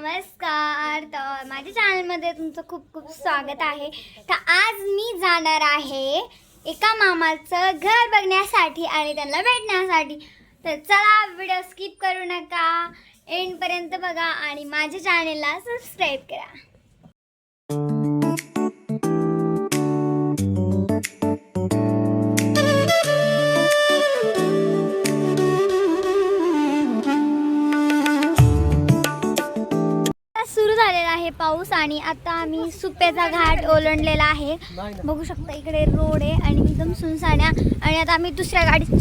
नमस्कार. तर माझ्या चॅनलमध्ये तुमचं खूप खूप स्वागत आहे. तर आज मी जाणार आहे एका मामाचं घर बघण्यासाठी आणि त्यांना भेटण्यासाठी. तर चला, व्हिडिओ स्किप करू नका, एंडपर्यंत बघा आणि माझ्या चॅनलला सबस्क्राईब करा. सुरू झालेला आहे पाऊस आणि आता आम्ही सुप्याचा घाट ओलांडलेला आहे. बघू शकता इकडे रोड आहे आणि एकदम सुनसाड्या. आणि आता आम्ही दुसऱ्या गाडीत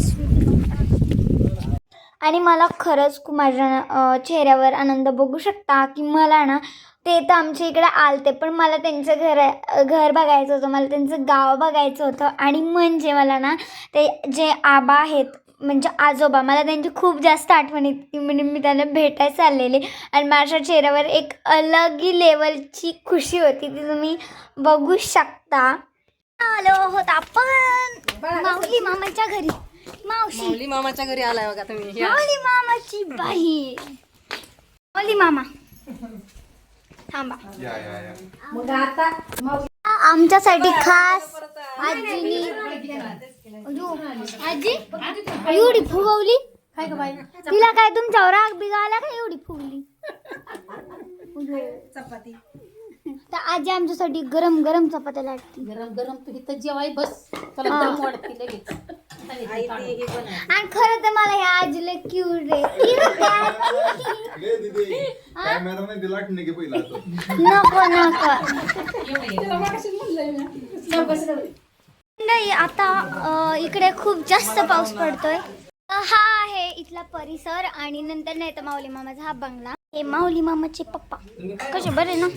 आणि मला खरंच खूप माझ्या चेहऱ्यावर आनंद बघू शकता की मला ना ते तर आमच्या इकडे आलते, पण मला त्यांचं घर बघायचं होतं, मला त्यांचं गाव बघायचं होतं. आणि म्हणजे मला ना ते जे आबा आहेत म्हणजे आजोबा, मला त्यांची खूप जास्त आठवण येते. म्हणजे मी त्यांना भेटायला चाललेले आणि माझ्या चेहऱ्यावर एक अलगी लेवलची खुशी होती, ती तुम्ही बघू शकता. आलो होत आपण माऊली मामाच्या घरी. माऊली मामाच्या घरी आलाय बघा तुम्ही. माऊली मामाची बाई. माऊली मामा थांबा. मग आता आमच्यासाठी खास आजीनी आजी एवढी फुगवली काय का बाई? तिला काय तुमच्यावर राग बिगाला का एवढी फुगली? चपाती तर आजी आमच्यासाठी गरम गरम चपात्या लाटते. गरम गरम तू इथं जेवाय बस, चला गरम वाढते लगेच. आणि खरं तर मला ह्या आजीला क्यूट आहे. नको नको नाही. आता इकडे खूप जास्त पाऊस पडतोय. हा आहे इथला परिसर आणि नंतर नाही तर माऊली मामाचा हा बंगला. हे माऊली मामाचे पप्पा कसे बरे ना.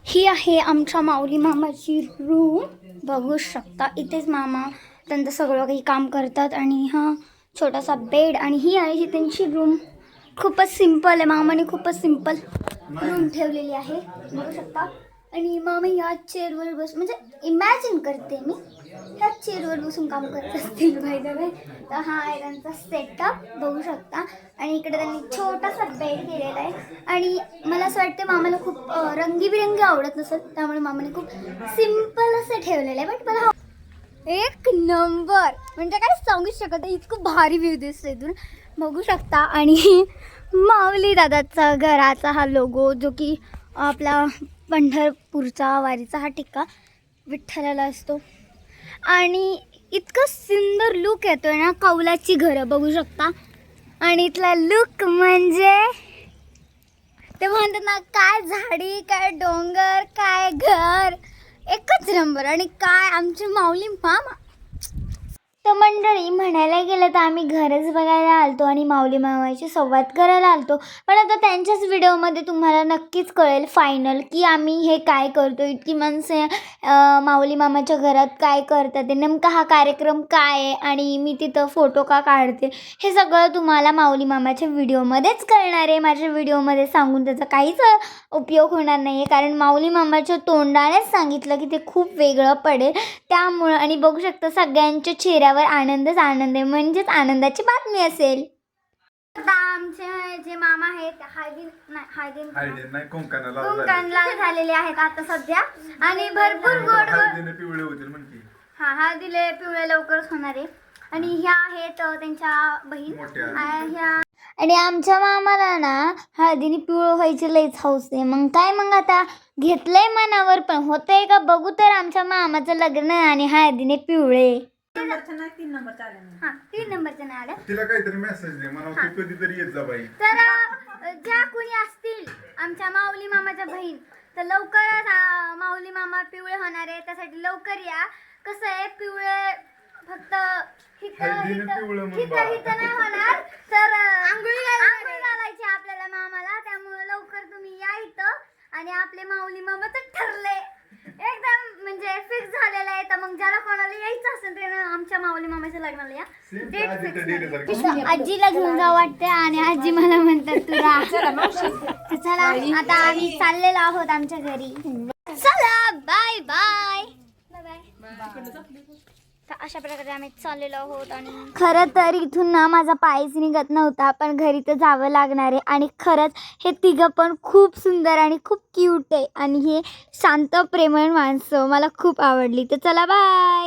ही आहे आमच्या माऊली मामाची रूम. बघू शकता इथेच मामा त्यांचं सगळं काही काम करतात. आणि हा छोटासा बेड आणि ही आहे ही त्यांची रूम. खूपच सिंपल आहे. मामाने खूपच सिंपल रूम ठेवलेली आहे बघू शकता. आणि मामा या चेअरवर म्हणजे इमॅजिन करते मी ह्या चेअरवर बसून काम करत असतील बाय द वे. तर हा आहे त्यांचा सेटअप बघू शकता. आणि इकडे त्यांनी छोटासा बेड केलेला आहे. आणि मला असं वाटतं मामाला खूप रंगीबिरंगी आवडत नसेल, त्यामुळे मामाने खूप सिम्पल असं ठेवलेलं आहे. बट मला एक नंबर म्हणजे काय सांगू शकत आहे, इतकं भारी व्ह्यू दिसतो इथून बघू शकता. आणि माऊली दादाचा घराचा हा लोगो, जो की आपला पंढरपूरचा वारीचा हा टिक्का विठ्ठलाला असतो. आणि इतकं सुंदर लुक येतोय ना. कौलाची घरं बघू शकता. आणि इथला लुक म्हणजे ते म्हणतात ना, काय झाडी काय डोंगर काय घर, एकच नंबर. आणि काय आमची माऊली मामा. तर मंडळी म्हणायला गेलं तर आम्ही घरच बघायला आलतो आणि माऊली मामाशी संवाद करायला आलतो. पण आता त्यांच्याच व्हिडिओमध्ये तुम्हाला नक्कीच कळेल फायनल की आम्ही हे काय करतो. इतकी माणसं माऊली मामाच्या घरात काय करतात, ते नेमका हा कार्यक्रम काय आहे आणि मी तिथं फोटो का काढते, हे सगळं तुम्हाला माऊली मामाच्या व्हिडिओमध्येच कळणार आहे. माझ्या व्हिडिओमध्ये सांगून त्याचा काहीच उपयोग होणार नाही आहे, कारण माऊली मामाच्या तोंडानेच सांगितलं की ते खूप वेगळं पडेल. त्यामुळं आणि बघू शकता सगळ्यांच्या चेहऱ्यावर आनंदच आनंद आहे, म्हणजेच आनंदाची बातमी असेल. आता आमचे जे मामा आहेत हळदी कुंकणला झालेले आहेत आता सध्या. आणि भरपूर गोड हळदीले पिवळे लवकरच होणार आहे. आणि ह्या आहेत त्यांच्या बहीण ह्या. आणि आमच्या मामाला ना हळदीने पिवळं व्हायची लईच हौस आहे. मग काय मग आता घेतलंय मनावर, पण होतंय का बघू. तर आमच्या मामाचं लग्न आणि हळदीने पिवळे. 3 नंबर हा 3 नंबरचं नाही आलं. तिला काहीतरी मेसेज दे, मला कधीतरी येत जा बाई. तर ज्या कुणी असतील आमच्या माऊली मामाच्या बहीण, तर लवकरच माऊली मामा पिवळे होणार आहे, त्यासाठी लवकर या. कसं आहे, पिवळे फक्त हिथं नाही होणार, तर आंघोळी घालायची आपल्याला मामाला. त्यामुळे लवकर तुम्ही या इथं. आणि आपले माऊली मामा तर ठरले एकदम म्हणजे फिक्स झालेलं आहे. तर मग ज्याला कोणाला यायचं असेल त्यानं आमच्या माऊली मामाच्या लग्नाला या. आजीला घेऊन जावं वाटते आणि आजी मला म्हणतात तुला चला. आता आम्ही चाललेलो आहोत आमच्या घरी. चला बाय बाय बाय बाय. तर अशा प्रकारे आम्ही चाललेलो आहोत. आणि खरं तर इथून ना माझा पायच निघत नव्हता, पण घरी तर जावं लागणार आहे. आणि खरंच हे तिघं पण खूप सुंदर आणि खूप क्यूट आहे आणि हे शांत प्रेमळ माणसं मला खूप आवडली. तर चला बाय.